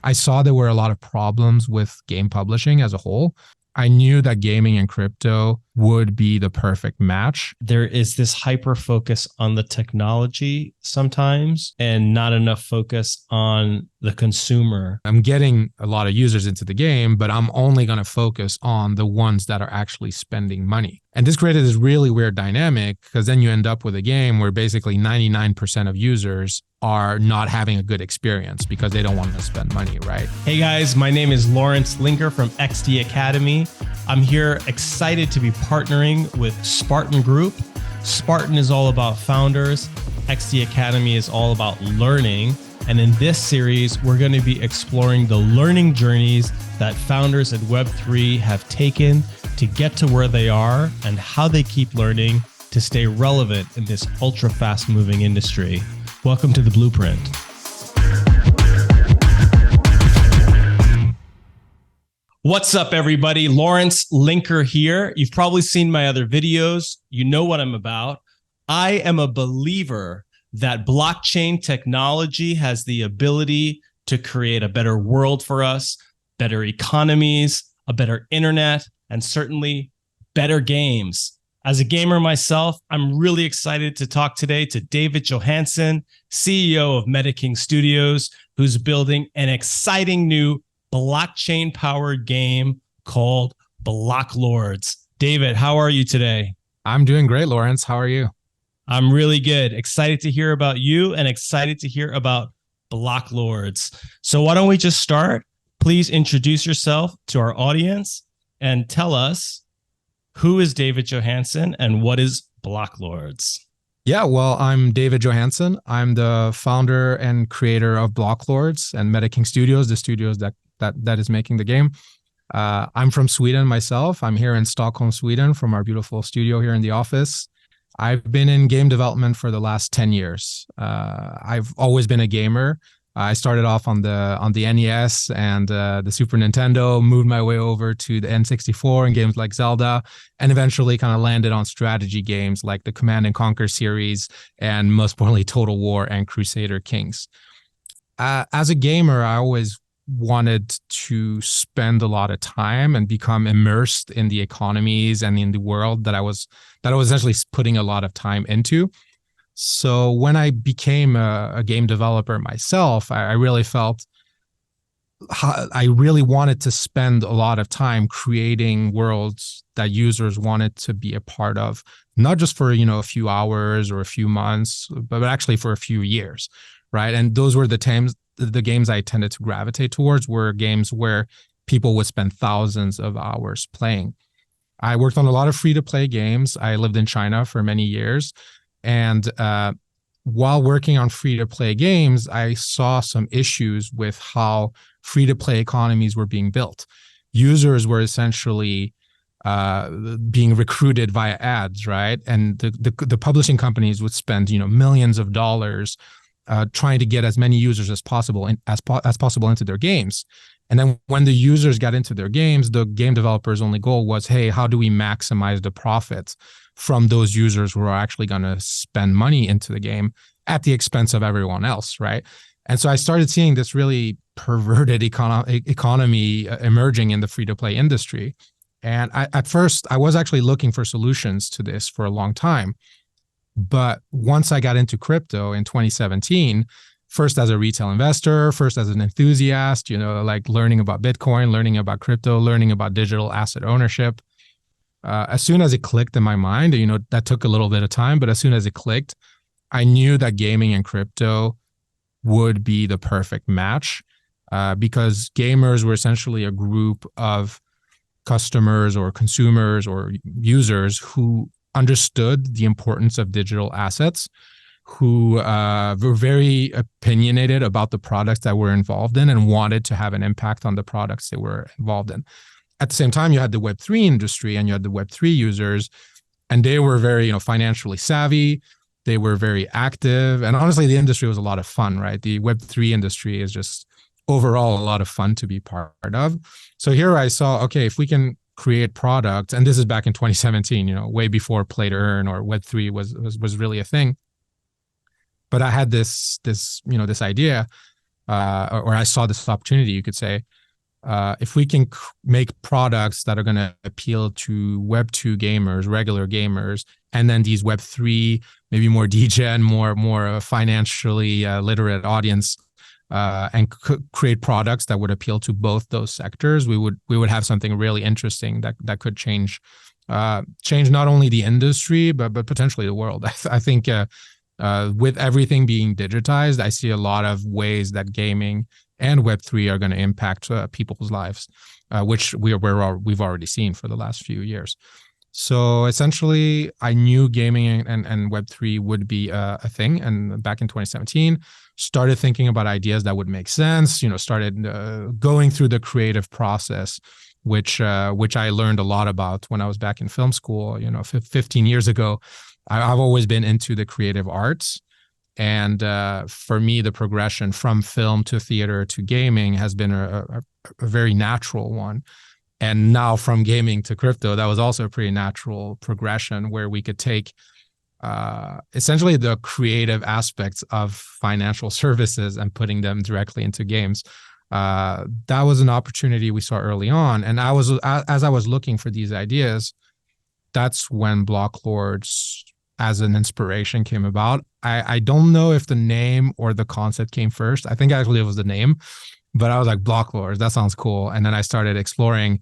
I saw there were a lot of problems with game publishing as a whole. I knew that gaming and crypto would be the perfect match. There is this hyper focus on the technology sometimes and not enough focus on the consumer. I'm getting a lot of users into the game, but I'm only going to focus on the ones that are actually spending money. And this created this really weird dynamic because then you end up with a game where basically 99% of users are not having a good experience because they don't want to spend money, right? Hey guys, my name is Lawrence Linker from XD Academy. I'm here excited to be partnering with Spartan Group. Spartan is all about founders. XD Academy is all about learning. And in this series, we're going to be exploring the learning journeys that founders at Web3 have taken to get to where they are and how they keep learning to stay relevant in this ultra fast moving industry. Welcome to The Blueprint. What's up, everybody? Lawrence Linker here. You've probably seen my other videos. You know what I'm about. I am a believer that blockchain technology has the ability to create a better world for us, better economies, a better internet, and certainly better games. As a gamer myself, I'm really excited to talk today to David Johansson, CEO of MetaKing Studios, who's building an exciting new blockchain-powered game called BLOCKLORDS. David, how are you today? I'm doing great, Lawrence. How are you? I'm really good. Excited to hear about you and excited to hear about BLOCKLORDS. So why don't we just start? Please introduce yourself to our audience and tell us who is David Johansson and what is BLOCKLORDS? Yeah, well, I'm David Johansson. I'm the founder and creator of BLOCKLORDS and MetaKing Studios, the studios that is making the game. I'm from Sweden myself. I'm here in Stockholm, Sweden, from our beautiful studio here in the office. I've been in game development for the last 10 years. I've always been a gamer. I started off on the NES and the Super Nintendo, moved my way over to the N64 and games like Zelda, and eventually kind of landed on strategy games like the Command and Conquer series, and most importantly, Total War and Crusader Kings. As a gamer, I always wanted to spend a lot of time and become immersed in the economies and in the world that I was essentially putting a lot of time into. So when I became a game developer myself, I really felt I really wanted to spend a lot of time creating worlds that users wanted to be a part of, not just for, a few hours or a few months, but actually for a few years, right? And those were the games I tended to gravitate towards were games where people would spend thousands of hours playing. I worked on a lot of free-to-play games. I lived in China for many years. And while working on free-to-play games, I saw some issues with how free-to-play economies were being built. Users were essentially being recruited via ads, right? And the publishing companies would spend, millions of dollars trying to get as many users as possible into their games. And then when the users got into their games, the game developers' only goal was, hey, how do we maximize the profits from those users who are actually going to spend money into the game at the expense of everyone else, right? And so I started seeing this really perverted economy emerging in the free-to-play industry. And at first, I was actually looking for solutions to this for a long time. But once I got into crypto in 2017, first as a retail investor, first as an enthusiast, like learning about Bitcoin, learning about crypto, learning about digital asset ownership. As soon as it clicked in my mind, that took a little bit of time, but as soon as it clicked, I knew that gaming and crypto would be the perfect match because gamers were essentially a group of customers or consumers or users who understood the importance of digital assets, who were very opinionated about the products that were involved in and wanted to have an impact on the products they were involved in. At the same time, you had the Web3 industry and you had the Web3 users, and they were very, financially savvy. They were very active. And honestly, the industry was a lot of fun, right? The Web3 industry is just overall a lot of fun to be part of. So here I saw, okay, if we can create products, and this is back in 2017, way before play to earn or Web3 was really a thing. But I had this idea or I saw this opportunity, you could say, if we can make products that are going to appeal to Web 2 gamers, regular gamers, and then these Web 3, maybe more degen, more financially literate audience, and create products that would appeal to both those sectors, we would have something really interesting that could change not only the industry but potentially the world. I think with everything being digitized, I see a lot of ways that gaming and Web3 are going to impact people's lives, which we've already seen for the last few years. So essentially, I knew gaming and Web3 would be a thing. And back in 2017, started thinking about ideas that would make sense, started going through the creative process, which I learned a lot about when I was back in film school, 15 years ago. I've always been into the creative arts. And for me, the progression from film to theater to gaming has been a very natural one. And now from gaming to crypto, that was also a pretty natural progression where we could take essentially the creative aspects of financial services and putting them directly into games. That was an opportunity we saw early on. And as I was looking for these ideas, that's when BLOCKLORDS as an inspiration came about. I don't know if the name or the concept came first. I think actually it was the name, but I was like, BLOCKLORDS, that sounds cool. And then I started exploring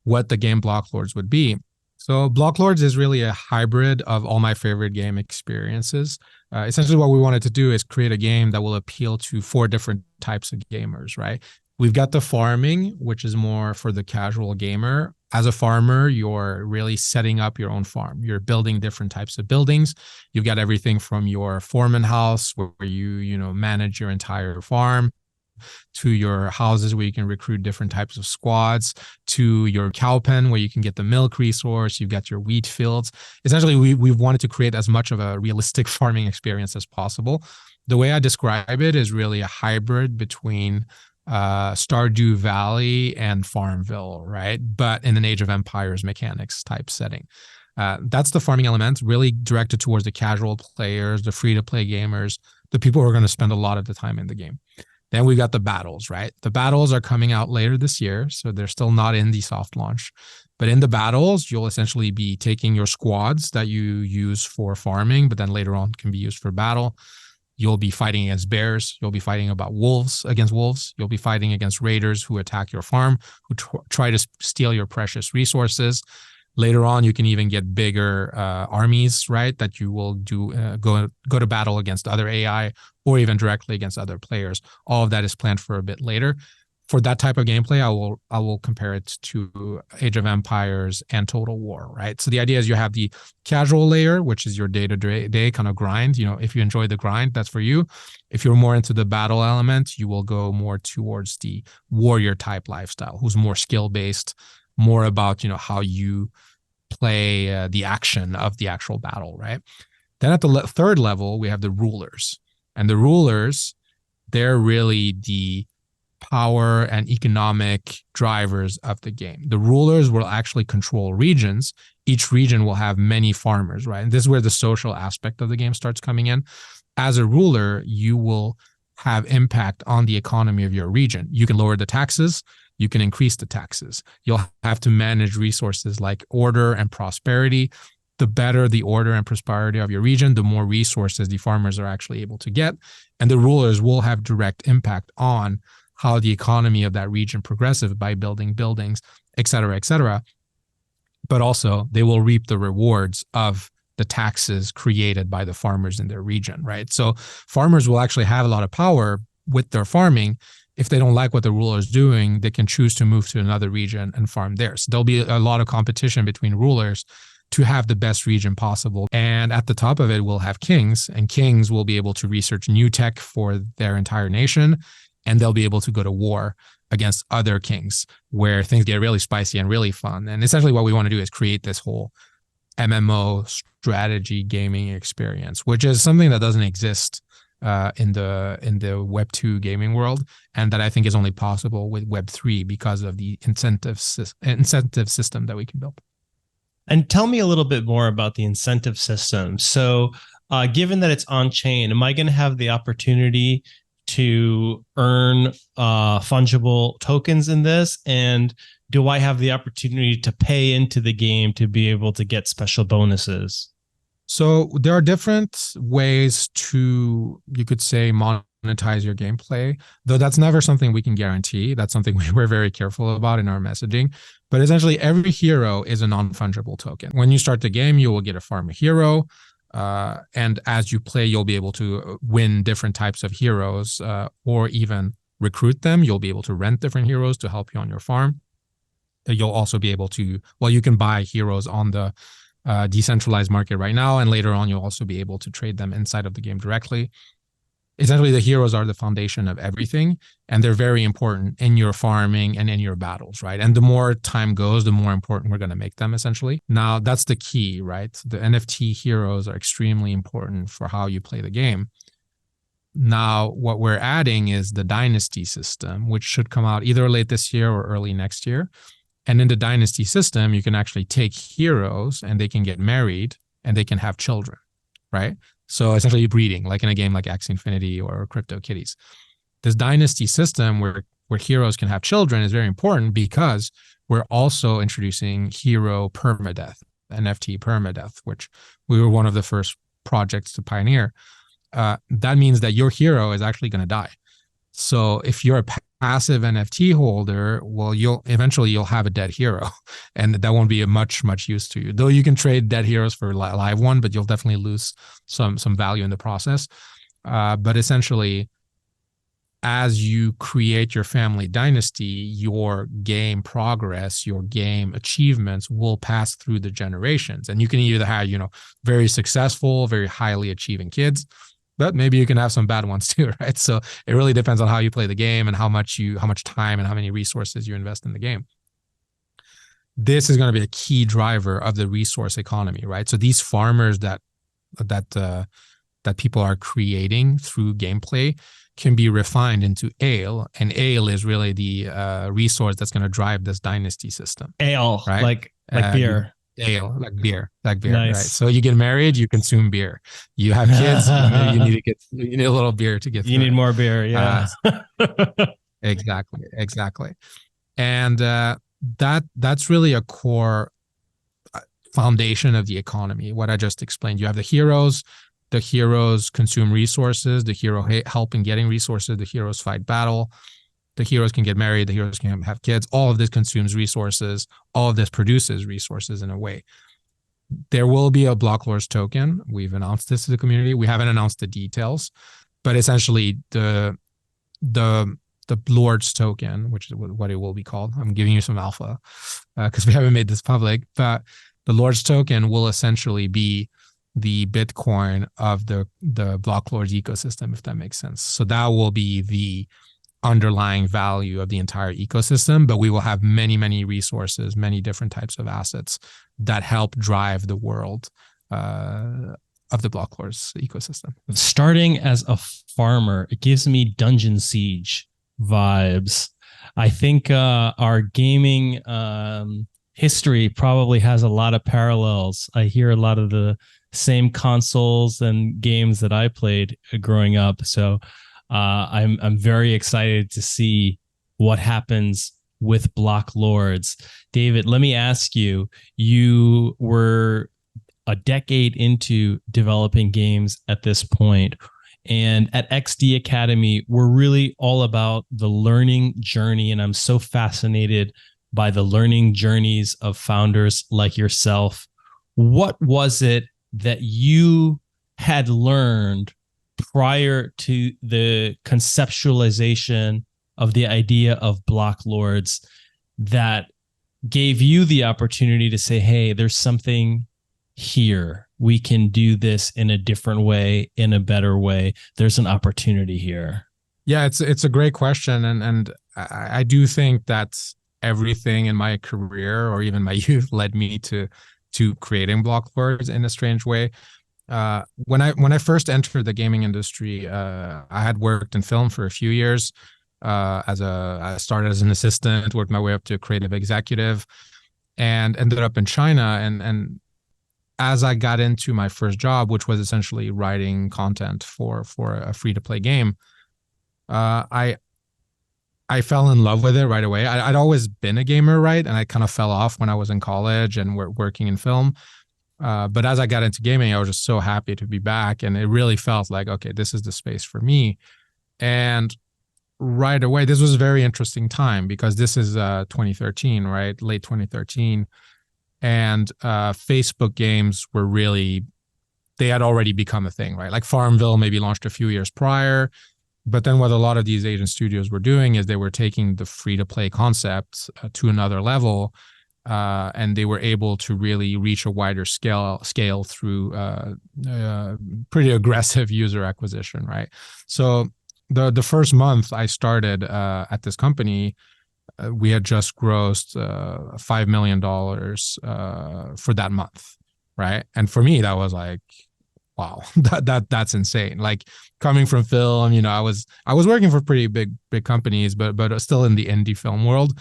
what the game BLOCKLORDS would be. So BLOCKLORDS is really a hybrid of all my favorite game experiences. Essentially what we wanted to do is create a game that will appeal to 4 different types of gamers, right? We've got the farming, which is more for the casual gamer. As a farmer, you're really setting up your own farm. You're building different types of buildings. You've got everything from your foreman house where you manage your entire farm, to your houses where you can recruit different types of squads, to your cow pen where you can get the milk resource. You've got your wheat fields. Essentially, we've wanted to create as much of a realistic farming experience as possible. The way I describe it is really a hybrid between Stardew Valley and Farmville, right? But in an Age of Empires mechanics type setting. That's the farming element, really directed towards the casual players, the free-to-play gamers, the people who are going to spend a lot of the time in the game. Then we've got the battles, right? The battles are coming out later this year, so they're still not in the soft launch. But in the battles, you'll essentially be taking your squads that you use for farming, but then later on can be used for battle. You'll be fighting against bears. You'll be fighting against wolves. You'll be fighting against raiders who attack your farm, who try to steal your precious resources. Later on, you can even get bigger armies, right? That you will go to battle against other AI or even directly against other players. All of that is planned for a bit later. For that type of gameplay, I will compare it to Age of Empires and Total War, right? So the idea is you have the casual layer, which is your day-to-day kind of grind. If you enjoy the grind, that's for you. If you're more into the battle element, you will go more towards the warrior type lifestyle, who's more skill-based, more about how you play the action of the actual battle, right? Then at the third level, we have the rulers. And the rulers, they're really the power and economic drivers of the game. The rulers will actually control regions. Each region will have many farmers, right? And this is where the social aspect of the game starts coming in. As a ruler, you will have impact on the economy of your region. You can lower the taxes. You can increase the taxes. You'll have to manage resources like order and prosperity. The better the order and prosperity of your region, the more resources the farmers are actually able to get. And the rulers will have direct impact on how the economy of that region progresses by building buildings, et cetera, et cetera. But also they will reap the rewards of the taxes created by the farmers in their region, right? So farmers will actually have a lot of power with their farming. If they don't like what the ruler is doing, they can choose to move to another region and farm there. So there'll be a lot of competition between rulers to have the best region possible. And at the top of it, we'll have kings, and kings will be able to research new tech for their entire nation, and they'll be able to go to war against other kings where things get really spicy and really fun. And essentially what we want to do is create this whole MMO strategy gaming experience, which is something that doesn't exist in the Web 2 gaming world, and that I think is only possible with Web 3 because of the incentive system that we can build. And tell me a little bit more about the incentive system. So given that it's on chain, am I going to have the opportunity to earn fungible tokens in this? And do I have the opportunity to pay into the game to be able to get special bonuses? So there are different ways to, you could say, monetize your gameplay, though that's never something we can guarantee. That's something we're very careful about in our messaging. But essentially, every hero is a non-fungible token. When you start the game, you will get a farm a hero. And as you play, you'll be able to win different types of heroes or even recruit them. You'll be able to rent different heroes to help you on your farm. You'll also be able to, well, you can buy heroes on the decentralized market right now, and later on you'll also be able to trade them inside of the game directly. Essentially, the heroes are the foundation of everything, and they're very important in your farming and in your battles, right? And the more time goes, the more important we're going to make them, essentially. Now, that's the key, right? The NFT heroes are extremely important for how you play the game. Now, what we're adding is the dynasty system, which should come out either late this year or early next year. And in the dynasty system, you can actually take heroes and they can get married and they can have children, right? So essentially breeding, like in a game like Axie Infinity or CryptoKitties. This dynasty system where heroes can have children is very important because we're also introducing hero permadeath, NFT permadeath, which we were one of the first projects to pioneer. That means that your hero is actually going to die. So if you're a passive NFT holder, well, you'll eventually have a dead hero, and that won't be a much use to you. Though you can trade dead heroes for live one, but you'll definitely lose some value in the process. But essentially, as you create your family dynasty, your game progress, your game achievements will pass through the generations, and you can either have very successful, very highly achieving kids. But maybe you can have some bad ones too, right? So it really depends on how you play the game and how much time and how many resources you invest in the game. This is going to be a key driver of the resource economy, right? So these farmers that people are creating through gameplay can be refined into ale, and ale is really the resource that's going to drive this dynasty system. Ale, right? Like beer. Ale, like beer, Nice. Right? So you get married, you consume beer. You have kids, you need a little beer to get through. You need more beer, yeah. Exactly. And that's really a core foundation of the economy. What I just explained. You have the heroes. The heroes consume resources. The hero help in getting resources. The heroes fight battle. The heroes can get married. The heroes can have kids. All of this consumes resources. All of this produces resources in a way. There will be a BLOCKLORDS token. We've announced this to the community. We haven't announced the details, but essentially the Lords token, which is what it will be called. I'm giving you some alpha because we haven't made this public, but the Lords token will essentially be the Bitcoin of the BLOCKLORDS ecosystem, if that makes sense. So that will be the underlying value of the entire ecosystem, but we will have many resources, many different types of assets that help drive the world of the BLOCKLORDS ecosystem. Starting as a farmer, it gives me Dungeon Siege vibes. I think our gaming history probably has a lot of parallels. I hear a lot of the same consoles and games that I played growing up. So I'm very excited to see what happens with BLOCKLORDS. David, let me ask you, you were a decade into developing games at this point. And at XD Academy, we're really all about the learning journey. And I'm so fascinated by the learning journeys of founders like yourself. What was it that you had learned prior to the conceptualization of the idea of BLOCKLORDS that gave you the opportunity to say, hey, there's something here. We can do this in a different way, in a better way. There's an opportunity here. Yeah, it's a great question. And I do think that everything in my career or even my youth led me to creating BLOCKLORDS in a strange way. When I first entered the gaming industry, I had worked in film for a few years. I started as an assistant, worked my way up to a creative executive, and ended up in China. And as I got into my first job, which was essentially writing content for a free-to-play game, I fell in love with it right away. I'd always been a gamer, right? And I kind of fell off when I was in college and working in film. But as I got into gaming, I was just so happy to be back. And it really felt like, okay, this is the space for me. And right away, this was a very interesting time because this is 2013, right? Late 2013. And Facebook games were really, they had already become a thing, right? Like Farmville maybe launched a few years prior. But then what a lot of these Asian studios were doing is they were taking the free-to-play concept to another level, and they were able to really reach a wider scale through pretty aggressive user acquisition, right? So the first month I started at this company, we had just grossed $5 million for that month, right? And for me, that was like, wow, that's insane. Like coming from film, I was working for pretty big companies, but still in the indie film world.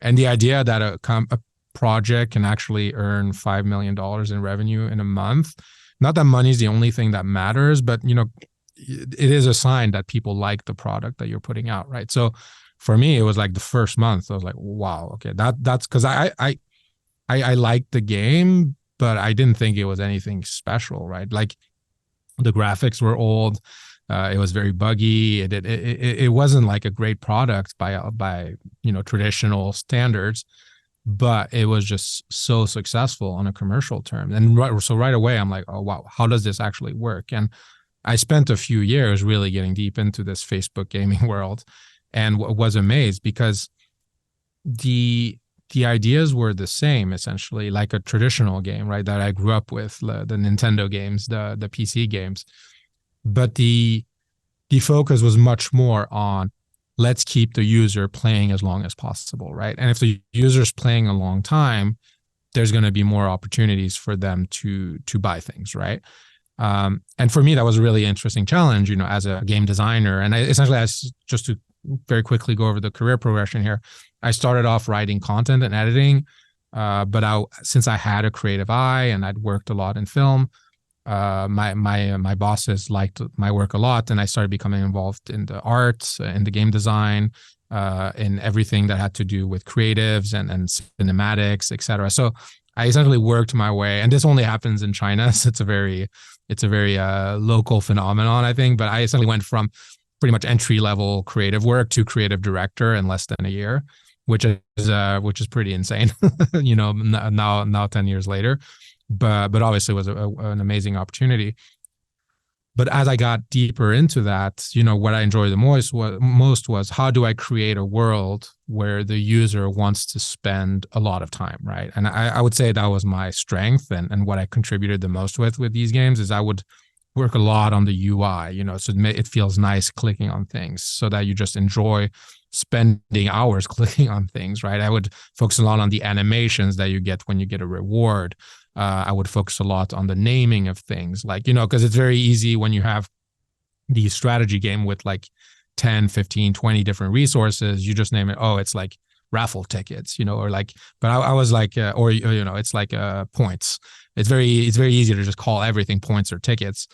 And the idea that a project can actually earn $5 million in revenue in a month, not that money is the only thing that matters, but it is a sign that people like the product that you're putting out, right? So for me, it was like the first month, I was like, wow, okay, that's because I liked the game, but I didn't think it was anything special, right? Like the graphics were old, it was very buggy. It wasn't like a great product by traditional standards, but it was just so successful on a commercial term. And so right away, I'm like, oh wow, how does this actually work? And I spent a few years really getting deep into this Facebook gaming world, and was amazed because the ideas were the same, essentially, like a traditional game, right? That I grew up with, the Nintendo games, the PC games. But the focus was much more on let's keep the user playing as long as possible, right? And if the user's playing a long time, there's going to be more opportunities for them to buy things, right? And for me, that was a really interesting challenge, as a game designer. And just to very quickly go over the career progression here, I started off writing content and editing, but since I had a creative eye and I'd worked a lot in film, my bosses liked my work a lot, and I started becoming involved in the art, in the game design, in everything that had to do with creatives and cinematics, etc. So I essentially worked my way, and this only happens in China, so it's a very local phenomenon, I think. But I essentially went from pretty much entry-level creative work to creative director in less than a year, which is pretty insane, now 10 years later. But obviously it was an amazing opportunity. But as I got deeper into that, what I enjoyed the most was how do I create a world where the user wants to spend a lot of time, right? And I would say that was my strength, and what I contributed the most with these games is I would work a lot on the UI, so it feels nice clicking on things, so that you just enjoy spending hours clicking on things, right? I would focus a lot on the animations that you get when you get a reward. I would focus a lot on the naming of things, like, because it's very easy when you have the strategy game with like 10, 15, 20 different resources, you just name it, oh, it's like raffle tickets, or like, but I was like, it's like points. It's very easy to just call everything points or tickets.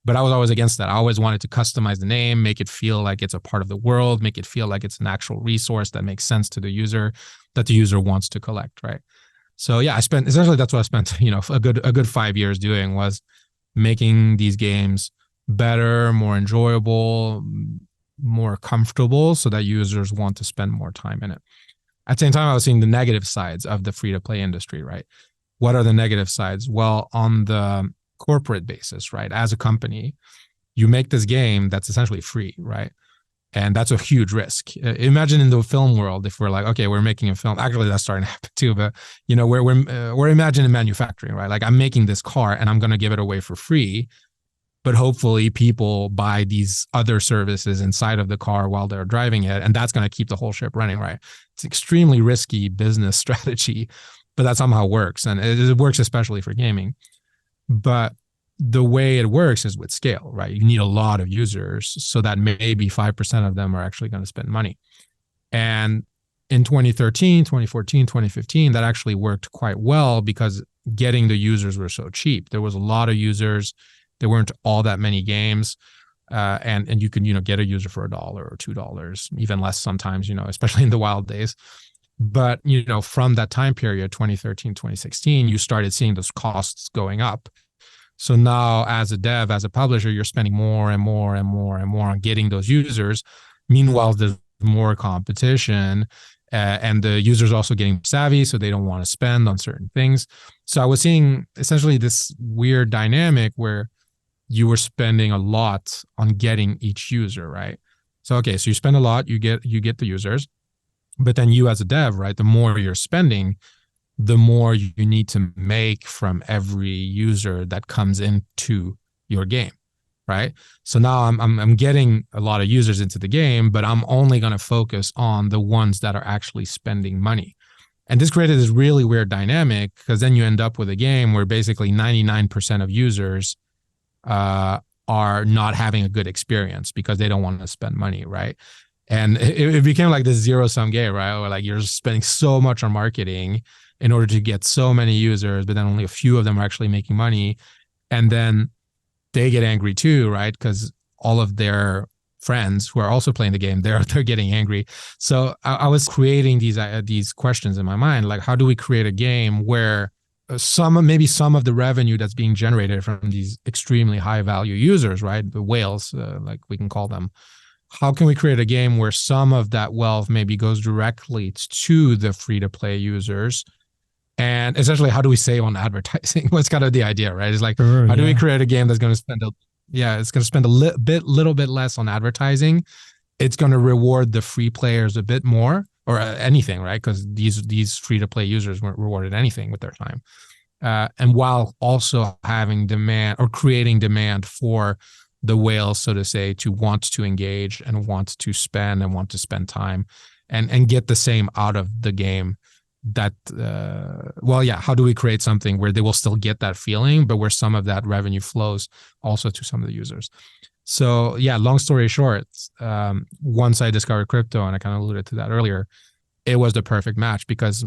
But I was always against that. I always wanted to customize the name, make it feel like it's a part of the world, make it feel like it's an actual resource that makes sense to the user, that the user wants to collect, right? So yeah, that's what I spent, a good 5 years doing, was making these games better, more enjoyable, more comfortable, so that users want to spend more time in it. At the same time, I was seeing the negative sides of the free-to-play industry, right? What are the negative sides? Well, on the corporate basis, right? As a company, you make this game that's essentially free, right? And that's a huge risk. Imagine in the film world, if we're like, okay, we're making a film. Actually, that's starting to happen too. But we're imagining manufacturing, right? Like, I'm making this car and I'm going to give it away for free, but hopefully people buy these other services inside of the car while they're driving it, and that's going to keep the whole ship running, right? It's extremely risky business strategy, but that somehow works, and it works especially for gaming. But the way it works is with scale, right? You need a lot of users so that maybe 5% of them are actually going to spend money. And in 2013, 2014, 2015, that actually worked quite well because getting the users were so cheap. There was a lot of users. There weren't all that many games. and you can, get a user for $1 or $2, even less sometimes, especially in the wild days. But, from that time period, 2013, 2016, you started seeing those costs going up. So now as a dev, as a publisher, you're spending more and more and more and more on getting those users. Meanwhile, there's more competition, and the users are also getting savvy, so they don't want to spend on certain things. So I was seeing essentially this weird dynamic where you were spending a lot on getting each user, right? So, okay, so you spend a lot, you get the users, but then you as a dev, right, the more you're spending, the more you need to make from every user that comes into your game, right? So now I'm getting a lot of users into the game, but I'm only going to focus on the ones that are actually spending money. And this created this really weird dynamic, because then you end up with a game where basically 99% of users are not having a good experience because they don't want to spend money, right? And it became like this zero-sum game, right? Where like you're spending so much on marketing in order to get so many users, but then only a few of them are actually making money. And then they get angry too, right? Because all of their friends who are also playing the game, they're getting angry. So I was creating these questions in my mind, like, how do we create a game where maybe some of the revenue that's being generated from these extremely high value users, right? The whales, like we can call them. How can we create a game where some of that wealth maybe goes directly to the free-to-play users? And essentially, how do we save on advertising? What's kind of the idea, right? It's like, how do we create a game that's going to spend a little bit less on advertising? It's going to reward the free players a bit more, or anything, right? Because these free-to-play users weren't rewarded anything with their time. And while also having demand or creating demand for the whales, so to say, to want to engage and want to spend and want to spend time and get the same out of the game. That how do we create something where they will still get that feeling, but where some of that revenue flows also to some of the users? So yeah, long story short, once I discovered crypto, and I kind of alluded to that earlier, it was the perfect match, because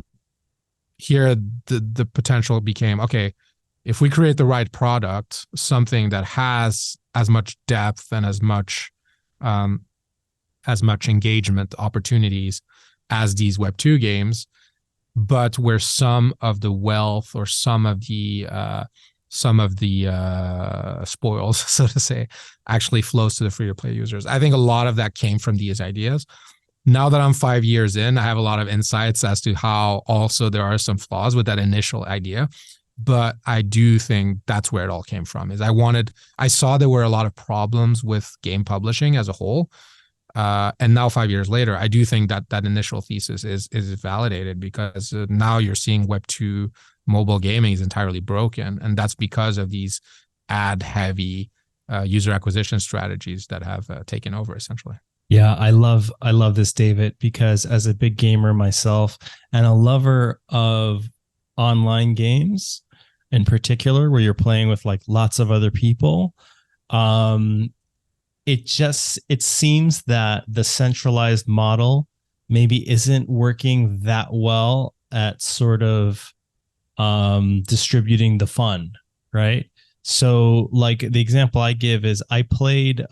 here the potential became, okay, if we create the right product, something that has as much depth and as much engagement opportunities as these Web2 games, but where some of the wealth or some of the spoils, so to say, actually flows to the free-to-play users. I think a lot of that came from these ideas. Now that I'm 5 years in, I have a lot of insights as to how also there are some flaws with that initial idea. But I do think that's where it all came from. I saw there were a lot of problems with game publishing as a whole. And now 5 years later, I do think that initial thesis is validated, because now you're seeing Web2 mobile gaming is entirely broken. And that's because of these ad-heavy user acquisition strategies that have taken over, essentially. Yeah, I love this, David, because as a big gamer myself and a lover of online games in particular, where you're playing with like lots of other people, it seems that the centralized model maybe isn't working that well at sort of distributing the fun, right? So like the example I give is I played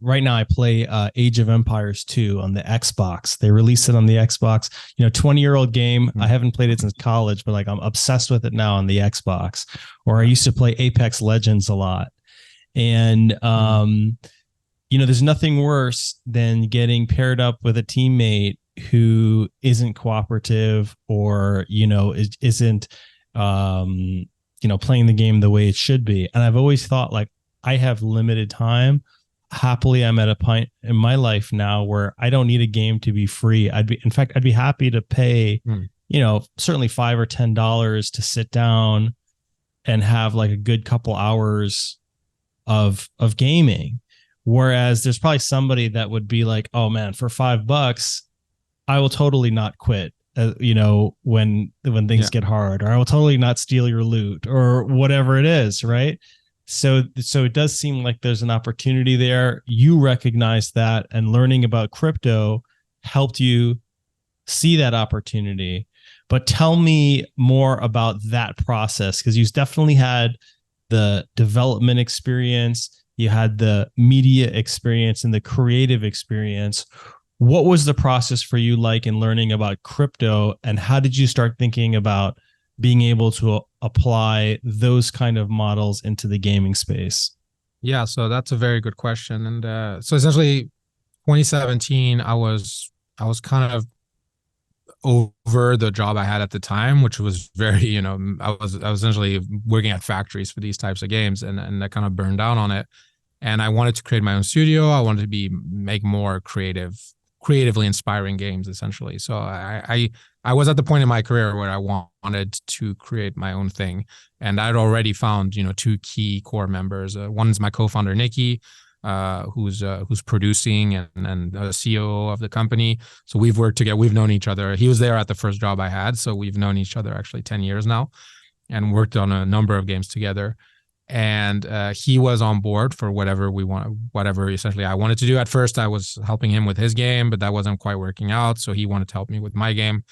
right now I play Age of Empires 2 on the Xbox. They released it on the Xbox, 20-year-old game. I haven't played it since college, but like I'm obsessed with it now on the Xbox. Or I used to play Apex Legends a lot. And, there's nothing worse than getting paired up with a teammate who isn't cooperative or, isn't, playing the game the way it should be. And I've always thought, like, I have limited time. Happily, I'm at a point in my life now where I don't need a game to be free. I'd be happy to pay, certainly $5 or $10 to sit down and have like a good couple hours of gaming. Whereas there's probably somebody that would be like, oh man, for $5, I will totally not quit, when things get hard, or I will totally not steal your loot or whatever it is. Right. So it does seem like there's an opportunity there. You recognize that, and learning about crypto helped you see that opportunity. But tell me more about that process, because you've definitely had the development experience. you had the media experience and the creative experience. What was the process for you like in learning about crypto, and how did you start thinking about being able to apply those kind of models into the gaming space? Yeah, so that's a very good question. And so essentially 2017, I was kind of over the job I had at the time, which was very, I was essentially working at factories for these types of games, and I kind of burned down on it. And I wanted to create my own studio. I wanted to make more creatively inspiring games, essentially. So I was at the point in my career where I wanted to create my own thing, and I'd already found two key core members. One's my co-founder Nikki, who's producing and CEO of the company. So we've worked together. We've known each other. He was there at the first job I had, so we've known each other actually 10 years now, and worked on a number of games together. And he was on board for whatever essentially I wanted to do. At first, I was helping him with his game, but that wasn't quite working out. So he wanted to help me with my game.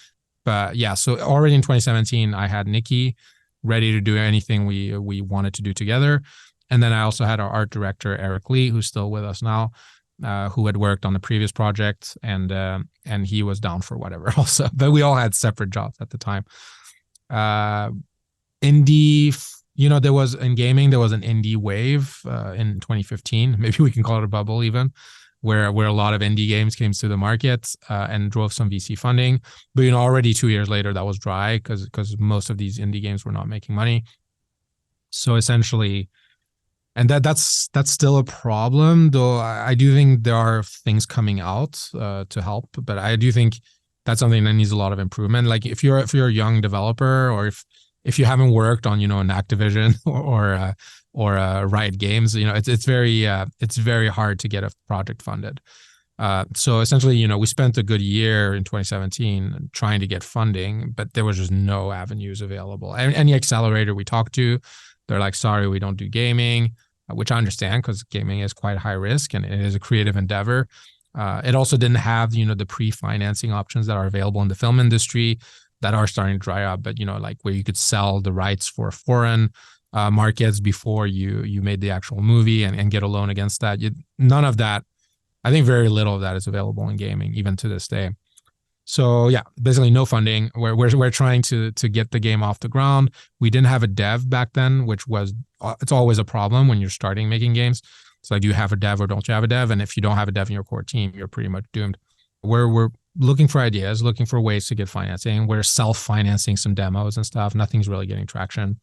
But yeah, so already in 2017, I had Nikki ready to do anything we wanted to do together. And then I also had our art director, Eric Lee, who's still with us now, who had worked on the previous project, and he was down for whatever also. But we all had separate jobs at the time. There was in gaming, there was an indie wave in 2015. Maybe we can call it a bubble even, where a lot of indie games came to the market and drove some VC funding. But already 2 years later, that was dry because most of these indie games were not making money. So essentially, and that's still a problem, though I do think there are things coming out to help. But I do think that's something that needs a lot of improvement. Like if you're a young developer, or if you haven't worked on an Activision or Riot Games, it's very hard to get a project funded. So essentially, we spent a good year in 2017 trying to get funding, but there was just no avenues available. Any accelerator we talked to, they're like, sorry, we don't do gaming, which I understand because gaming is quite high risk and it is a creative endeavor. It also didn't have, the pre-financing options that are available in the film industry that are starting to dry up, but like where you could sell the rights for foreign markets before you made the actual movie and get a loan against that. None of that, I think very little of that is available in gaming, even to this day. So yeah, basically no funding. We're trying to get the game off the ground. We didn't have a dev back then, which it's always a problem when you're starting making games. It's like, do you have a dev or don't you have a dev? And if you don't have a dev in your core team, you're pretty much doomed. We're looking for ideas, looking for ways to get financing. We're self-financing some demos and stuff. Nothing's really getting traction.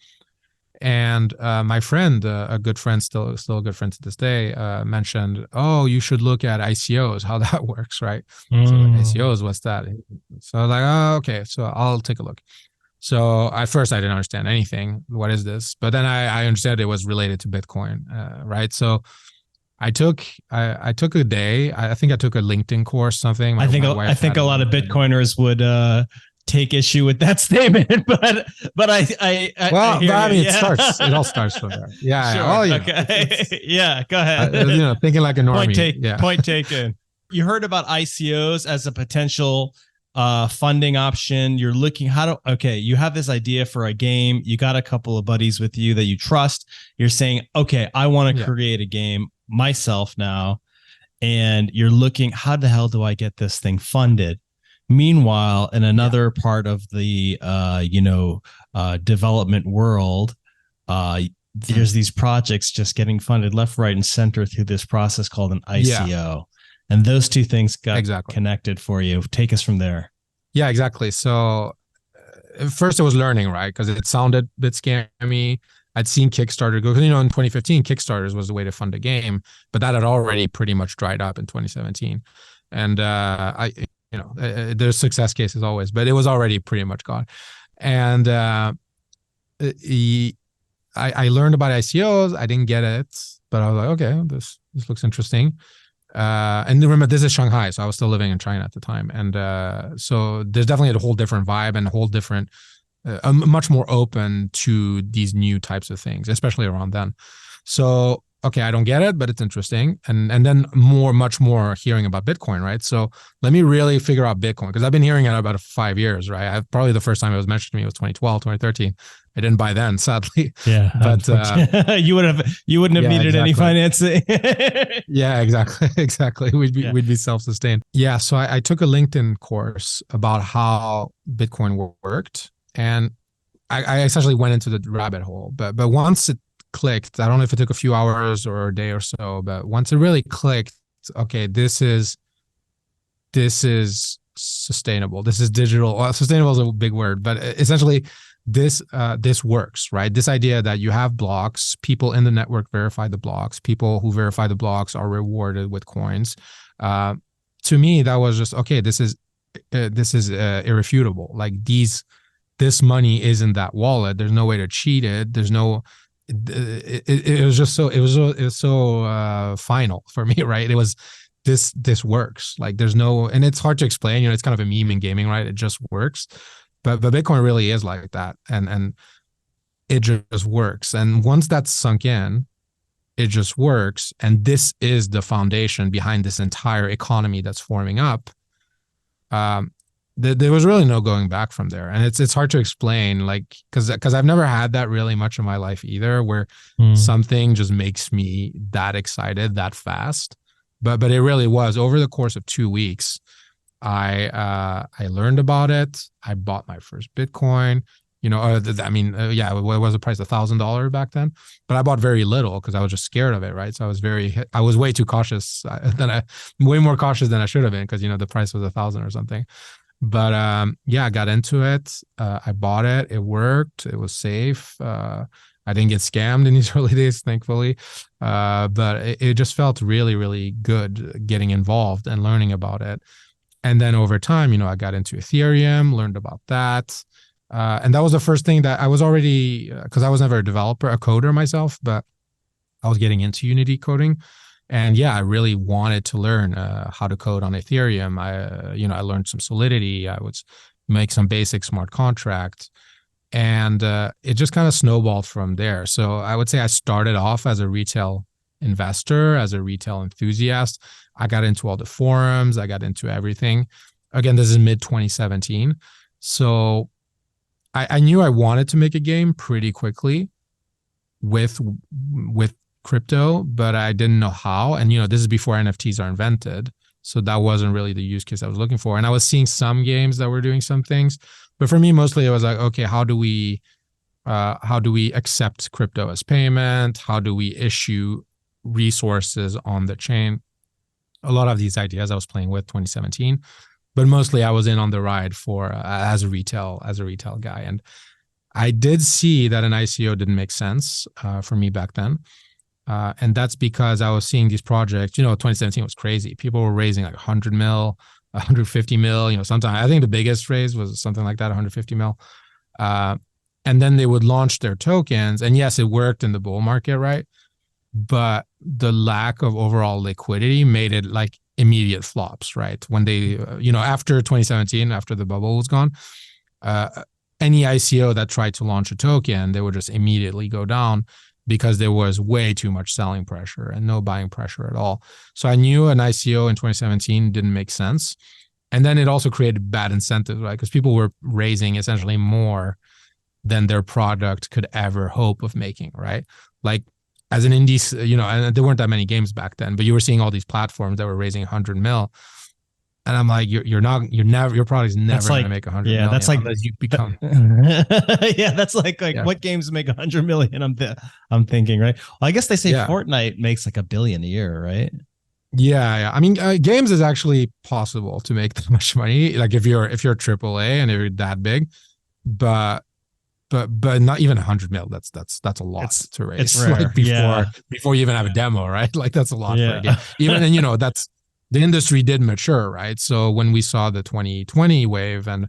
And my friend, a good friend, still a good friend to this day, mentioned, oh, you should look at ICOs, how that works, right? So like, ICOs, what's that? So I was like, oh, okay, so I'll take a look. So at first I didn't understand anything. What is this? But then I understood it was related to Bitcoin, right? So I took a day. I think I took a LinkedIn course, something. I think a lot of Bitcoiners would take issue with that statement, but I mean, it all starts from there. Yeah. Sure. Oh, yeah. Okay. Yeah. Go ahead. Thinking like a normie. Point taken. You heard about ICOs as a potential funding option. You're looking you have this idea for a game. You got a couple of buddies with you that you trust. You're saying, okay, I want to create a game myself now. And you're looking, how the hell do I get this thing funded? Meanwhile, in another part of the development world, there's these projects just getting funded left, right, and center through this process called an ICO. Yeah. And those two things got connected for you. Take us from there. Yeah, exactly. So first it was learning, right? Because it sounded a bit scammy. I'd seen Kickstarter go, because in 2015, Kickstarters was the way to fund a game, but that had already pretty much dried up in 2017. And there's success cases always, but it was already pretty much gone. And I learned about ICOs. I didn't get it, but I was like, okay, this looks interesting. And remember, this is Shanghai, so I was still living in China at the time. And so there's definitely a whole different vibe and a whole different, much more open to these new types of things, especially around then. So, okay, I don't get it, but it's interesting. And then much more hearing about Bitcoin, right? So let me really figure out Bitcoin, because I've been hearing it about 5 years, right? Probably the first time it was mentioned to me was 2012, 2013. I didn't buy then, sadly. Yeah, But you wouldn't have yeah, needed any exactly. financing. Yeah, exactly. Exactly. Yeah. We'd be self-sustained. Yeah. So I took a LinkedIn course about how Bitcoin worked. And I essentially went into the rabbit hole. But once it clicked, I don't know if it took a few hours or a day or so, but once it really clicked, okay, this is sustainable. This is digital. Well, sustainable is a big word, but essentially this works, right? This idea that you have blocks, people in the network verify the blocks, people who verify the blocks are rewarded with coins. To me, that was just okay. This is irrefutable. Like this money is in that wallet. There's no way to cheat it. There's no. It was just so it was so final for me, right? It was this works. Like there's no, and it's hard to explain. You know, it's kind of a meme in gaming, right? It just works. But Bitcoin really is like that, and it just works. And once that's sunk in, it just works. And this is the foundation behind this entire economy that's forming up. There was really no going back from there, and it's hard to explain, like because I've never had that really much in my life either, where something just makes me that excited that fast. But it really was over the course of 2 weeks. I learned about it. I bought my first Bitcoin. You know, yeah, what was the price? $1,000 back then. But I bought very little because I was just scared of it, right? So I was way too cautious way more cautious than I should have been because, you know, the price was 1,000 or something. But yeah, I got into it. I bought it. It worked. It was safe. I didn't get scammed in these early days, thankfully. But it just felt really, really good getting involved and learning about it. And then over time, you know, I got into Ethereum, learned about that. And that was the first thing that I was already, because I was never a developer, a coder myself, but I was getting into Unity coding. And yeah, I really wanted to learn how to code on Ethereum. I learned some Solidity. I would make some basic smart contracts. And it just kind of snowballed from there. So I would say I started off as a retail investor, as a retail enthusiast. I got into all the forums. I got into everything. Again, this is mid 2017. So I knew I wanted to make a game pretty quickly with crypto, but I didn't know how. And, you know, this is before NFTs are invented. So that wasn't really the use case I was looking for. And I was seeing some games that were doing some things. But for me, mostly it was like, okay, how do we accept crypto as payment? How do we issue resources on the chain? A lot of these ideas I was playing with 2017, but mostly I was in on the ride for as a retail guy. And I did see that an ICO didn't make sense for me back then. And that's because I was seeing these projects, you know, 2017 was crazy. People were raising like 100 mil, 150 mil, you know, sometimes I think the biggest raise was something like that, 150 mil. And then they would launch their tokens. And yes, it worked in the bull market, right? But the lack of overall liquidity made it like immediate flops, right? When they, after 2017, after the bubble was gone, any ICO that tried to launch a token, they would just immediately go down because there was way too much selling pressure and no buying pressure at all. So I knew an ICO in 2017 didn't make sense. And then it also created bad incentives, right? Because people were raising essentially more than their product could ever hope of making, right? Like as an indie, and there weren't that many games back then, but you were seeing all these platforms that were raising 100 mil. And I'm like, your product is never going to make 100 million. That's like, unless you become. Yeah, that's like what games make 100 million? I'm thinking, right? Well, I guess they say Fortnite makes like $1 billion a year, right? Yeah. I mean, games is actually possible to make that much money. Like if you're AAA and you're that big, but not even 100 mil. That's a lot to raise. It's rare. Like before you even have a demo, right? Like that's a lot for a game. Even and that's. The industry did mature, right? So when we saw the 2020 wave and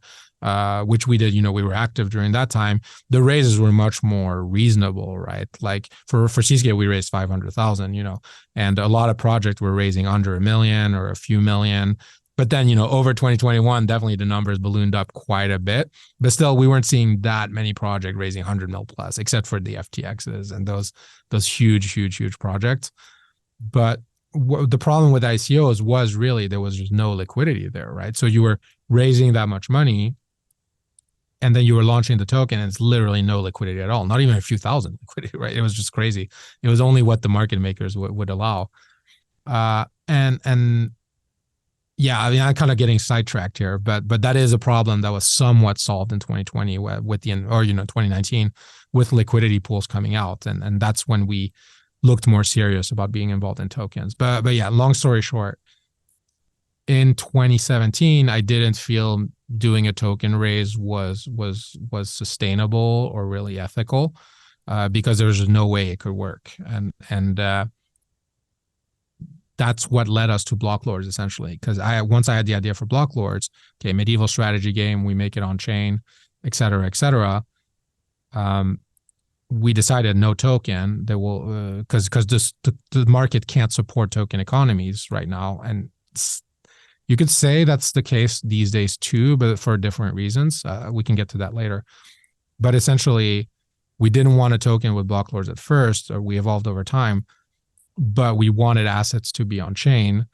which we did, we were active during that time, the raises were much more reasonable, right? Like for Seascape, we raised 500,000, and a lot of projects were raising under $1 million or a few million. But then, over 2021, definitely the numbers ballooned up quite a bit. But still, we weren't seeing that many projects raising 100 mil plus, except for the FTXs and those huge projects. But the problem with ICOs was really there was just no liquidity there, right? So you were raising that much money and then you were launching the token, and it's literally no liquidity at all, not even a few thousand liquidity, right? It was just crazy. It was only what the market makers would allow. And yeah, I mean, I'm kind of getting sidetracked here, but that is a problem that was somewhat solved in 2020 with 2019 with liquidity pools coming out, and that's when we looked more serious about being involved in tokens. But yeah, long story short, in 2017, I didn't feel doing a token raise was sustainable or really ethical, because there was no way it could work, and that's what led us to BLOCKLORDS, essentially. Because once I had the idea for BLOCKLORDS, okay, medieval strategy game, we make it on chain, et cetera, et cetera. We decided no token. That will because the market can't support token economies right now, and you could say that's the case these days too, but for different reasons. We can get to that later. But essentially, we didn't want a token with BLOCKLORDS at first, or we evolved over time, but we wanted assets to be on chain.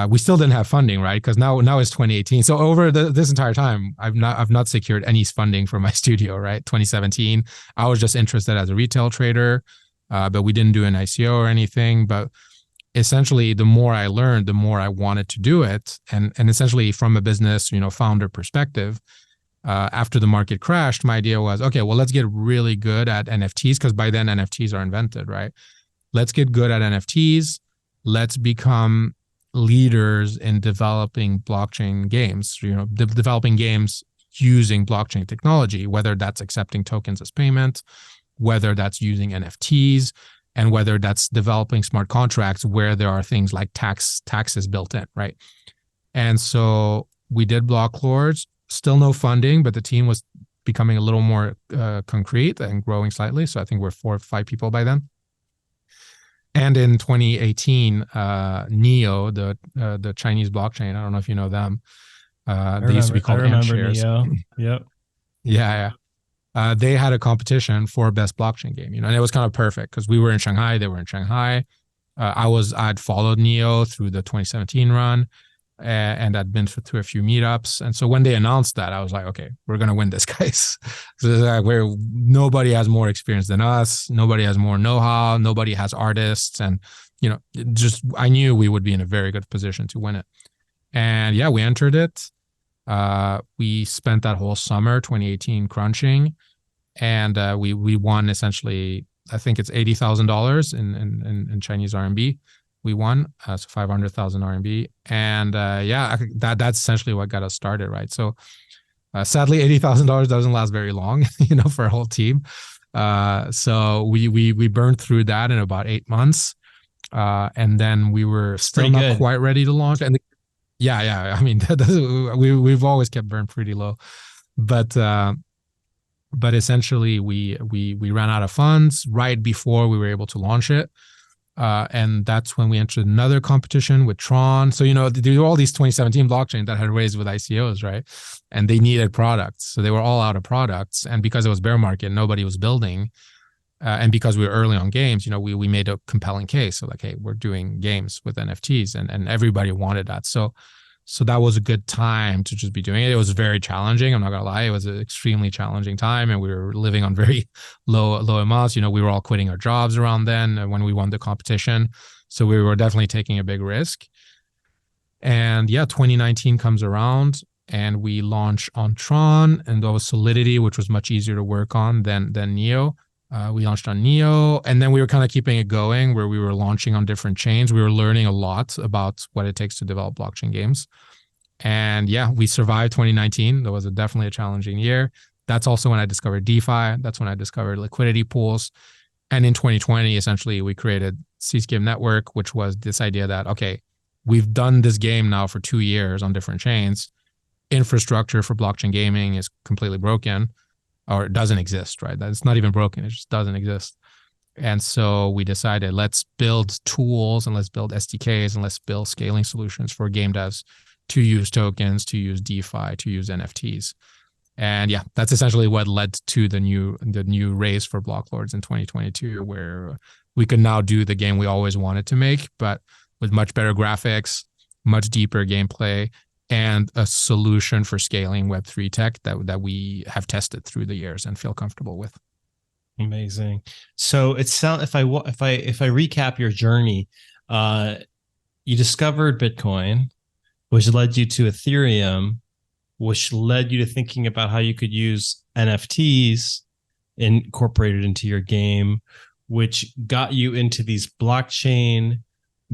We still didn't have funding, right? Because now it's 2018. So over this entire time, I've not secured any funding for my studio, right? 2017, I was just interested as a retail trader, but we didn't do an ICO or anything. But essentially, the more I learned, the more I wanted to do it. And essentially, from a business, founder perspective, after the market crashed, my idea was, okay, well, let's get really good at NFTs, because by then NFTs are invented, right? Let's get good at NFTs. Let's become leaders in developing blockchain games, developing games using blockchain technology, whether that's accepting tokens as payment, whether that's using NFTs, and whether that's developing smart contracts where there are things like taxes built in, right? And so we did BLOCKLORDS, still no funding, but the team was becoming a little more concrete and growing slightly. So I think we're 4 or 5 people by then. And in 2018, Neo, the Chinese blockchain, I don't know if you know them. They used to be called AntShares. Neo. Yep. Yeah. They had a competition for best blockchain game, and it was kind of perfect because we were in Shanghai, they were in Shanghai. I'd followed Neo through the 2017 run, and I'd been through a few meetups. And so when they announced that, I was like, okay, we're gonna win this, guys. So like, nobody has more experience than us, nobody has more know-how, nobody has artists, and I knew we would be in a very good position to win it. And yeah, we entered it. We spent that whole summer 2018 crunching, and we won essentially, I think it's $80,000 in Chinese RMB. We won, so 500,000 RMB, and that's essentially what got us started, right? So sadly, $80,000 doesn't last very long, for a whole team. So we burned through that in about 8 months, and then we were still not quite ready to launch. And yeah, I mean, we've always kept burn pretty low, but essentially we ran out of funds right before we were able to launch it. And that's when we entered another competition with Tron. So, there were all these 2017 blockchains that had raised with ICOs, right? And they needed products. So they were all out of products. And because it was bear market, nobody was building. And because we were early on games, we made a compelling case. So like, hey, we're doing games with NFTs, and everybody wanted that. So that was a good time to just be doing it. It was very challenging. I'm not gonna lie. It was an extremely challenging time, and we were living on very low amounts. We were all quitting our jobs around then when we won the competition. So we were definitely taking a big risk. And yeah, 2019 comes around, and we launch on Tron, and there was Solidity, which was much easier to work on than Neo. We launched on Neo, and then we were kind of keeping it going where we were launching on different chains. We were learning a lot about what it takes to develop blockchain games. And yeah, we survived 2019. That was definitely a challenging year. That's also when I discovered DeFi. That's when I discovered liquidity pools. And in 2020, essentially, we created Seascape Network, which was this idea that, okay, we've done this game now for 2 years on different chains. Infrastructure for blockchain gaming is completely broken, or it doesn't exist, right? It's not even broken. It just doesn't exist. And so we decided, let's build tools, and let's build SDKs, and let's build scaling solutions for game devs to use tokens, to use DeFi, to use NFTs. And yeah, that's essentially what led to the new raise for BLOCKLORDS in 2022, where we could now do the game we always wanted to make, but with much better graphics, much deeper gameplay, and a solution for scaling Web3 tech that we have tested through the years and feel comfortable with. Amazing. So it sounds, if I recap your journey, you discovered Bitcoin, which led you to Ethereum, which led you to thinking about how you could use NFTs incorporated into your game, which got you into these blockchain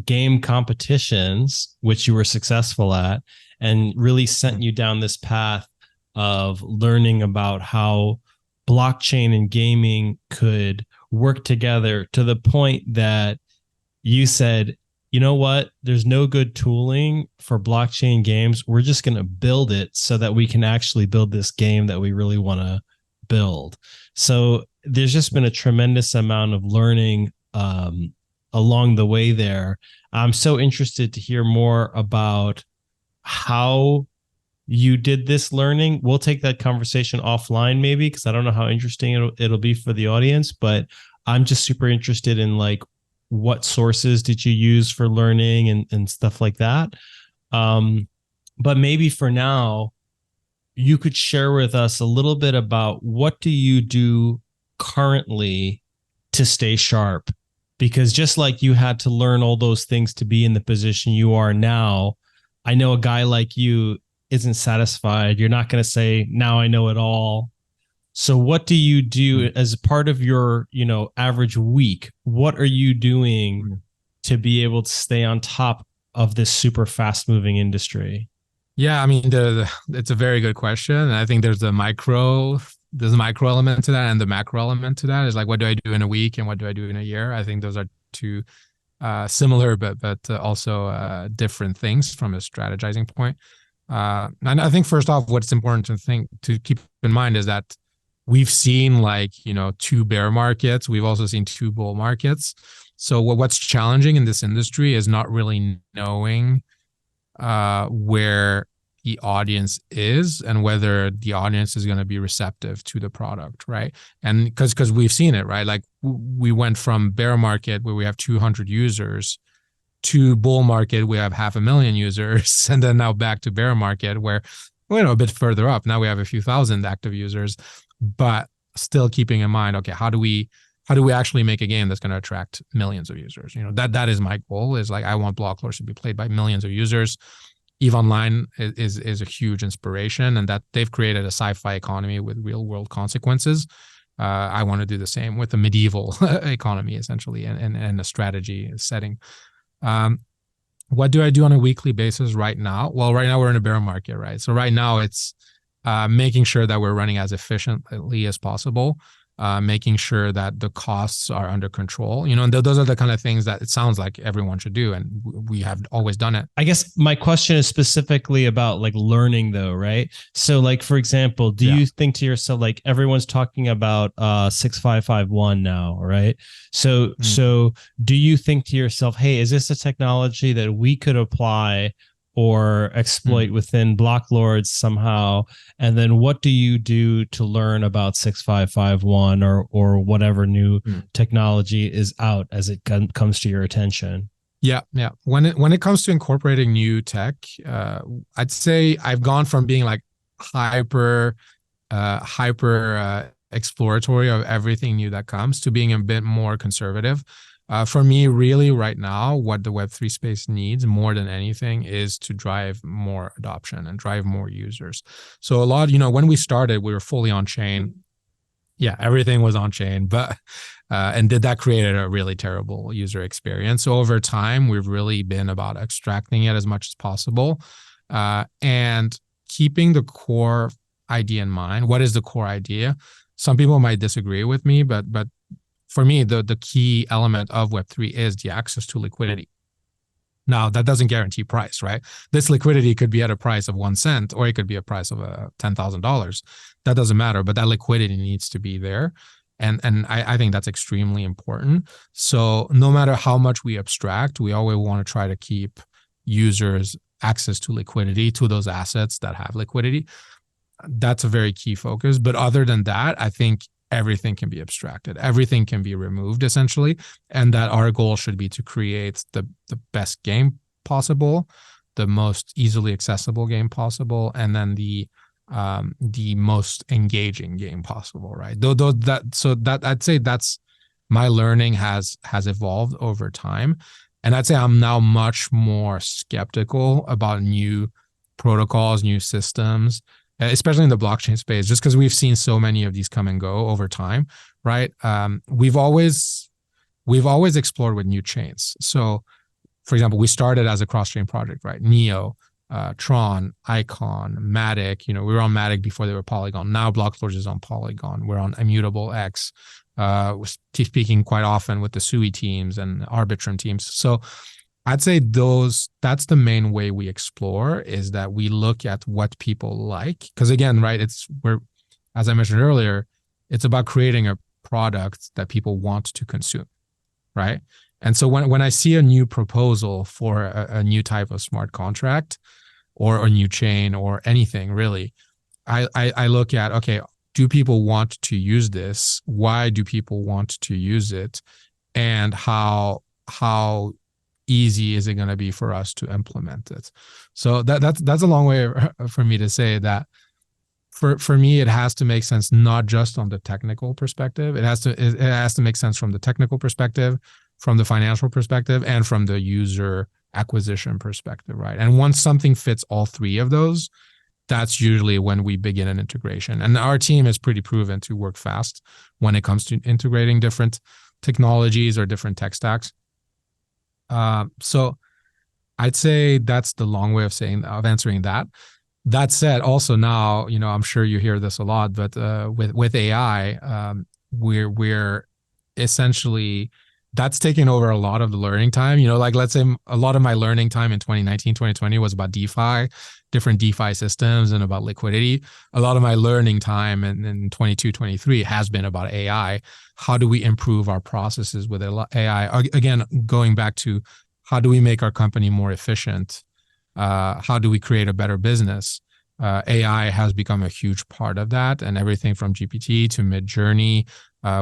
game competitions, which you were successful at, and really sent you down this path of learning about how blockchain and gaming could work together, to the point that you said, you know what, there's no good tooling for blockchain games. We're just going to build it so that we can actually build this game that we really want to build. So there's just been a tremendous amount of learning along the way there. I'm so interested to hear more about how you did this learning. We'll take that conversation offline maybe, because I don't know how interesting it'll be for the audience, but I'm just super interested in like, what sources did you use for learning and stuff like that. But maybe for now, you could share with us a little bit about what do you do currently to stay sharp? Because just like you had to learn all those things to be in the position you are now, I know a guy like you isn't satisfied. You're not going to say, now I know it all. So what do you do as part of your, average week? What are you doing to be able to stay on top of this super fast moving industry? Yeah, I mean, it's a very good question. And I think there's a micro element to that, and the macro element to that is like, what do I do in a week and what do I do in a year? I think those are two similar, but also different things from a strategizing point. And I think first off, what's important to keep in mind is that we've seen two bear markets. We've also seen two bull markets. So what's challenging in this industry is not really knowing where the audience is and whether the audience is going to be receptive to the product, right? And because we've seen it, right? Like we went from bear market where we have 200 users to bull market we have 500,000 users, and then now back to bear market where a bit further up now we have a few thousand active users, but still keeping in mind, okay, how do we actually make a game that's going to attract millions of users? That is my goal, is like I want BLOCKLORDS to be played by millions of users. EVE Online is a huge inspiration, and that they've created a sci-fi economy with real world consequences. I want to do the same with a medieval economy, essentially, and a strategy setting. What do I do on a weekly basis right now? Well, right now we're in a bear market, right? So right now it's making sure that we're running as efficiently as possible, making sure that the costs are under control. And those are the kind of things that it sounds like everyone should do, and we have always done it. I guess my question is specifically about like learning though, right? So like, for example, do you think to yourself, like everyone's talking about 6551 now, right? So do you think to yourself, hey, is this a technology that we could apply or exploit within BLOCKLORDS somehow? And then what do you do to learn about 6551 or whatever new technology is out as it comes to your attention? Yeah. When it comes to incorporating new tech, I'd say I've gone from being like hyper exploratory of everything new that comes to being a bit more conservative. For me, really right now, what the Web3 space needs more than anything is to drive more adoption and drive more users. So a lot, when we started, we were fully on chain. Yeah, everything was on chain, but and that created a really terrible user experience. So over time, we've really been about extracting it as much as possible and keeping the core idea in mind. What is the core idea? Some people might disagree with me, but for me, the key element of Web3 is the access to liquidity. Now, that doesn't guarantee price, right? This liquidity could be at a price of 1 cent, or it could be a price of $10,000. That doesn't matter, but that liquidity needs to be there. And I think that's extremely important. So no matter how much we abstract, we always want to try to keep users access to liquidity, to those assets that have liquidity. That's a very key focus. But other than that, I think everything can be abstracted. Everything can be removed, essentially. And that our goal should be to create the best game possible the most easily accessible game possible, and then the most engaging game possible, right? That I'd say that's my learning has evolved over time. And I'd say I'm now much more skeptical about new protocols, new systems, especially in the blockchain space, just because we've seen so many of these come and go over time, right? We've always explored with new chains. So, for example, we started as a cross-chain project, right? Neo, Tron, Icon, Matic. We were on Matic before they were Polygon. Now BlockLords is on Polygon. We're on Immutable X. We're speaking quite often with the Sui teams and Arbitrum teams. So I'd say that's the main way we explore, is that we look at what people like. Because again, right, as I mentioned earlier, it's about creating a product that people want to consume, right? And so when I see a new proposal for a new type of smart contract or a new chain or anything really, I look at, okay, do people want to use this? Why do people want to use it? And how easy is it going to be for us to implement it? So that's a long way for me to say that for me, it has to make sense, not just on the technical perspective. It has to make sense from the technical perspective, from the financial perspective, and from the user acquisition perspective, right? And once something fits all three of those, that's usually when we begin an integration. And our team is pretty proven to work fast when it comes to integrating different technologies or different tech stacks. So I'd say that's the long way of answering that. That said, also now, I'm sure you hear this a lot, but with AI, we're essentially, that's taken over a lot of the learning time. Like let's say a lot of my learning time in 2019, 2020 was about DeFi, different DeFi systems, and about liquidity. A lot of my learning time in 22, 23 has been about AI. How do we improve our processes with AI? Again, going back to how do we make our company more efficient? How do we create a better business? AI has become a huge part of that, and everything from GPT to Midjourney.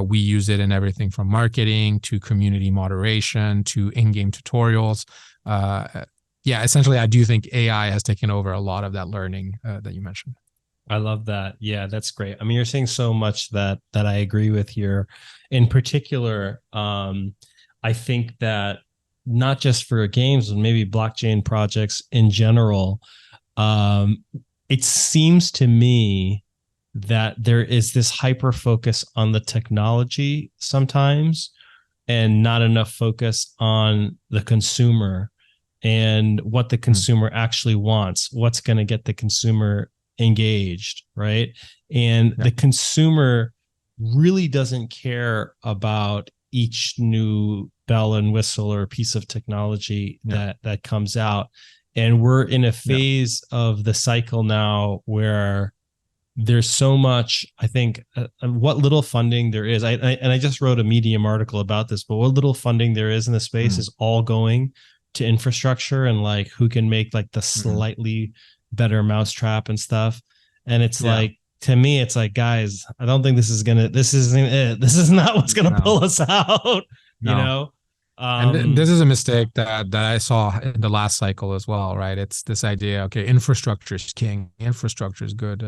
We use it in everything from marketing to community moderation to in-game tutorials. Essentially, I do think AI has taken over a lot of that learning that you mentioned. I love that. Yeah, that's great. I mean, you're saying so much that I agree with here. In particular, I think that not just for games, but maybe blockchain projects in general, it seems to me that there is this hyper focus on the technology sometimes and not enough focus on the consumer and what the consumer actually wants, what's going to get the consumer engaged, right? And the consumer really doesn't care about each new bell and whistle or piece of technology that comes out. And we're in a phase of the cycle now where there's so much, I think, what little funding there is. I just wrote a Medium article about this, but what little funding there is in the space is all going to infrastructure and like who can make like the slightly better mousetrap and stuff. And it's like, to me, it's like, guys, I don't think this isn't it. This is not what's going to pull us out, you know? And this is a mistake that I saw in the last cycle as well, right? It's this idea, okay, infrastructure is king, infrastructure is good,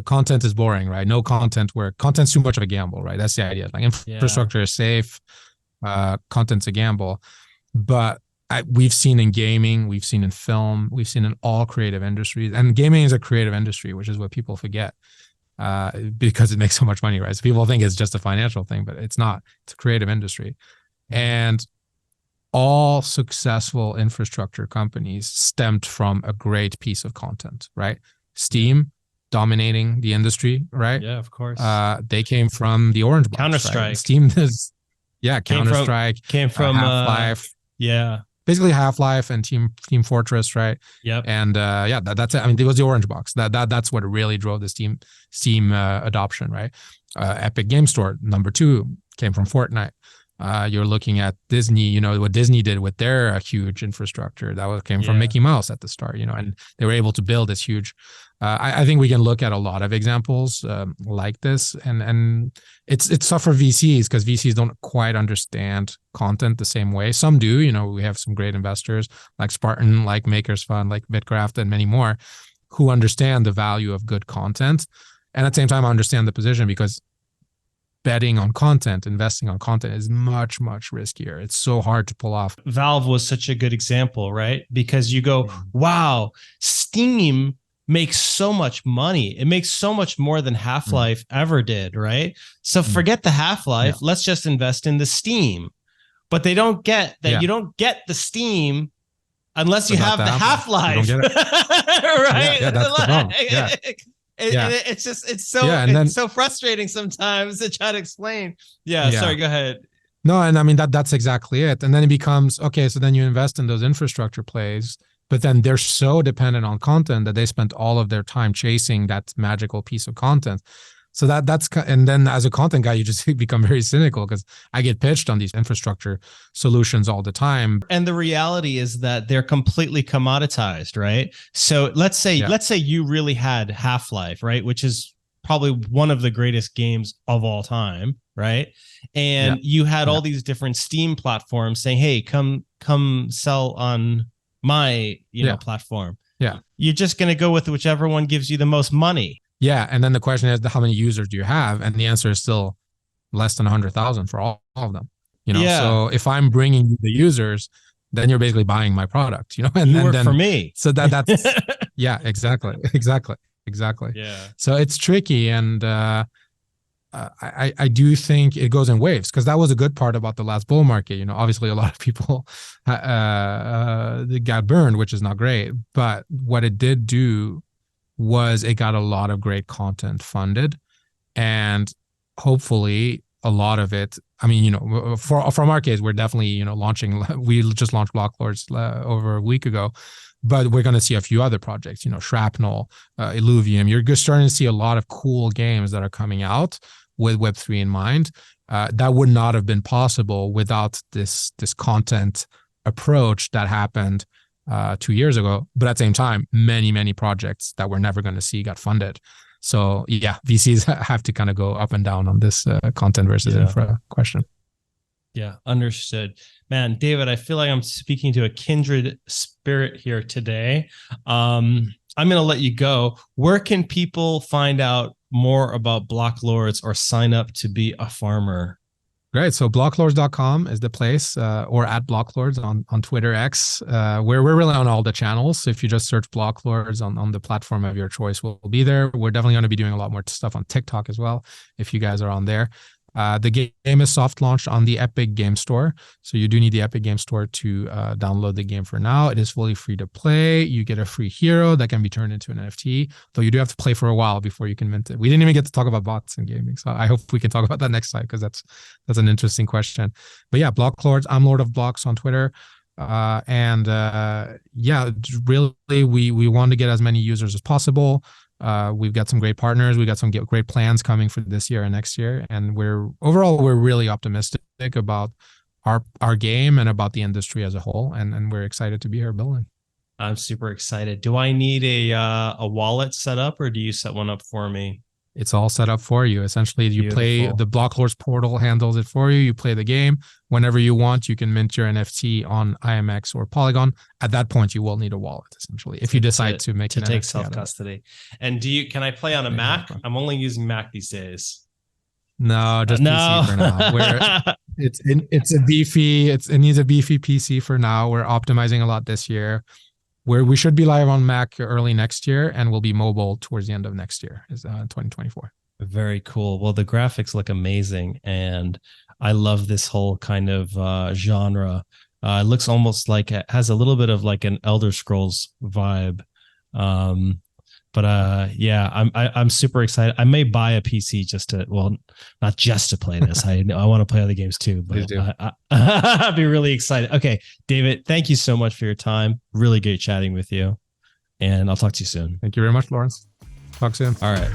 content is boring, right? No content where content's too much of a gamble, right? That's the idea. Like infrastructure is safe, content's a gamble. But we've seen in gaming, we've seen in film, we've seen in all creative industries, and gaming is a creative industry, which is what people forget. Because it makes so much money, right? So people think it's just a financial thing, but it's not. It's a creative industry. And all successful infrastructure companies stemmed from a great piece of content, right? Steam dominating the industry, right? Yeah, of course. They came from the Orange Box, Counter-Strike. Right? Steam is, Counter-Strike. Came from Half-Life. Basically Half-Life and Team Fortress, right? Yep. And that's it. I mean, it was the Orange Box. That's what really drove the Steam adoption, right? Epic Game Store, number 2, came from Fortnite. You're looking at Disney, you know, what Disney did with their huge infrastructure that came from Mickey Mouse at the start, you know, and they were able to build this huge. I think we can look at a lot of examples like this, and it's tough for VCs because VCs don't quite understand content the same way. Some do, you know, we have some great investors like Spartan, like Makers Fund, like Bitcraft, and many more who understand the value of good content. And at the same time, I understand the position because betting on content, investing on content is much, much riskier. It's so hard to pull off. Valve was such a good example, right? Because you go, wow, Steam makes so much money. It makes so much more than Half-Life ever did, right? So forget the Half-Life. Let's just invest in the Steam. But they don't get that you don't get the Steam unless you have the Half-Life. You don't get it. Right? Yeah, that's the problem. It's so frustrating sometimes to try to explain. Sorry, go ahead. No, and I mean that's exactly it. And then it becomes okay. So then you invest in those infrastructure plays, but then they're so dependent on content that they spent all of their time chasing that magical piece of content. So and then as a content guy, you just become very cynical because I get pitched on these infrastructure solutions all the time. And the reality is that they're completely commoditized, right? So let's say you really had Half-Life, right? Which is probably one of the greatest games of all time, right? And you had all these different Steam platforms saying, hey, come sell on my platform. Yeah. You're just going to go with whichever one gives you the most money. Yeah, and then the question is, how many users do you have? And the answer is still less than 100,000 for all of them. You know, so if I'm bringing you the users, then you're basically buying my product. You know, and you work then for me. So that's exactly. Yeah. So it's tricky, and I do think it goes in waves because that was a good part about the last bull market. You know, obviously a lot of people they got burned, which is not great. But what it did do was it got a lot of great content funded, and hopefully a lot of it, I mean, you know, from our case, we're definitely, you know, launching, we just launched BLOCKLORDS over a week ago, but we're going to see a few other projects, you know, Shrapnel, Illuvium. You're just starting to see a lot of cool games that are coming out with Web3 in mind. That would not have been possible without this content approach that happened 2 years ago. But at the same time, many projects that we're never going to see got funded. So yeah, VCs have to kind of go up and down on this content versus infra question. Yeah, understood. Man, David, I feel like I'm speaking to a kindred spirit here today. I'm going to let you go. Where can people find out more about BLOCKLORDS or sign up to be a farmer? Great. So blocklords.com is the place, or at BLOCKLORDS on Twitter X, where we're really on all the channels. So if you just search BLOCKLORDS on the platform of your choice, we'll be there. We're definitely going to be doing a lot more stuff on TikTok as well, if you guys are on there. The game is soft launched on the Epic Game Store. So you do need the Epic Game Store to download the game for now. It is fully free to play. You get a free hero that can be turned into an NFT, though you do have to play for a while before you can mint it. We didn't even get to talk about bots in gaming. So I hope we can talk about that next time because that's an interesting question. But yeah, BLOCKLORDS, I'm Lord of Blocks on Twitter. Really, we want to get as many users as possible. We've got some great partners. We got some great plans coming for this year and next year. And we're really optimistic about our game and about the industry as a whole. And we're excited to be here building. I'm super excited. Do I need a wallet set up, or do you set one up for me? It's all set up for you. Essentially, you play, the BLOCKLORDS portal handles it for you. You play the game. Whenever you want, you can mint your NFT on IMX or Polygon. At that point, you will need a wallet, essentially, if you decide to make to take self-custody. And can I play on a Mac? I'm only using Mac these days. No, just PC for now. It needs a beefy PC for now. We're optimizing a lot this year. We should be live on Mac early next year, and we'll be mobile towards the end of next year, is 2024. Very cool. Well, the graphics look amazing, and I love this whole kind of genre. It looks almost like it has a little bit of like an Elder Scrolls vibe. I'm super excited. I may buy a PC not just to play this. I want to play other games too, but I'd be really excited. Okay, David, thank you so much for your time. Really great chatting with you, and I'll talk to you soon. Thank you very much, Lawrence. Talk soon. All right.